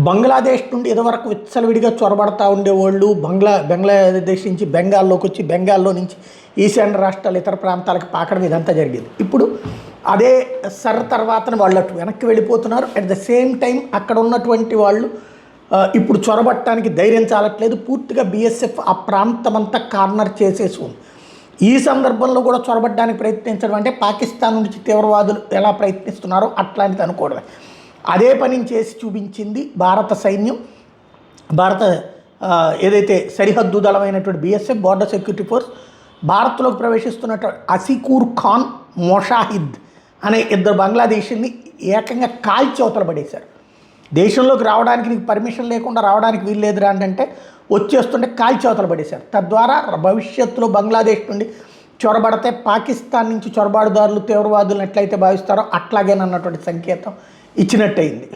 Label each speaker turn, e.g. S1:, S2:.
S1: బంగ్లాదేశ్ నుండి ఇదివరకు విచ్చలవిడిగా చొరబడతా ఉండేవాళ్ళు బంగ్లాదేశ్ నుంచి బెంగాల్లోకి వచ్చి బెంగాల్లో నుంచి ఈశాన్య రాష్ట్రాలు ఇతర ప్రాంతాలకు పాకడం ఇదంతా జరిగింది. ఇప్పుడు అదే తర్వాత వాళ్ళు అటు వెనక్కి వెళ్ళిపోతున్నారు. అట్ ద సేమ్ టైం అక్కడ ఉన్నటువంటి వాళ్ళు ఇప్పుడు చొరబట్టడానికి ధైర్యం చాలట్లేదు. పూర్తిగా బీఎస్ఎఫ్ ఆ ప్రాంతమంతా కార్నర్ చేసేసి ఉంది. ఈ సందర్భంలో కూడా చొరబడ్డానికి ప్రయత్నించడం అంటే పాకిస్తాన్ నుంచి తీవ్రవాదులు ఎలా ప్రయత్నిస్తున్నారో అట్లాంటిది అనుకోవడమే. అదే పనిని చేసి చూపించింది భారత సైన్యం. భారత ఏదైతే సరిహద్దు దళమైనటువంటి బీఎస్ఎఫ్, బోర్డర్ సెక్యూరిటీ ఫోర్స్, భారత్లోకి ప్రవేశిస్తున్నటువంటి అసికూర్ ఖాన్ మొషాహిద్ అనే ఇద్దరు బంగ్లాదేశీని ఏకంగా కాల్చవతల పడేశారు. దేశంలోకి రావడానికి నీకు పర్మిషన్ లేకుండా రావడానికి వీలు లేదురా అంటే వచ్చేస్తుంటే కాల్చవతల పడేశారు. తద్వారా భవిష్యత్తులో బంగ్లాదేశ్ నుండి చొరబడితే పాకిస్తాన్ నుంచి చొరబాటుదారులు తీవ్రవాదులను ఎట్లయితే భావిస్తారో అట్లాగేనన్నటువంటి సంకేతం ఇచ్చినట్టయింది.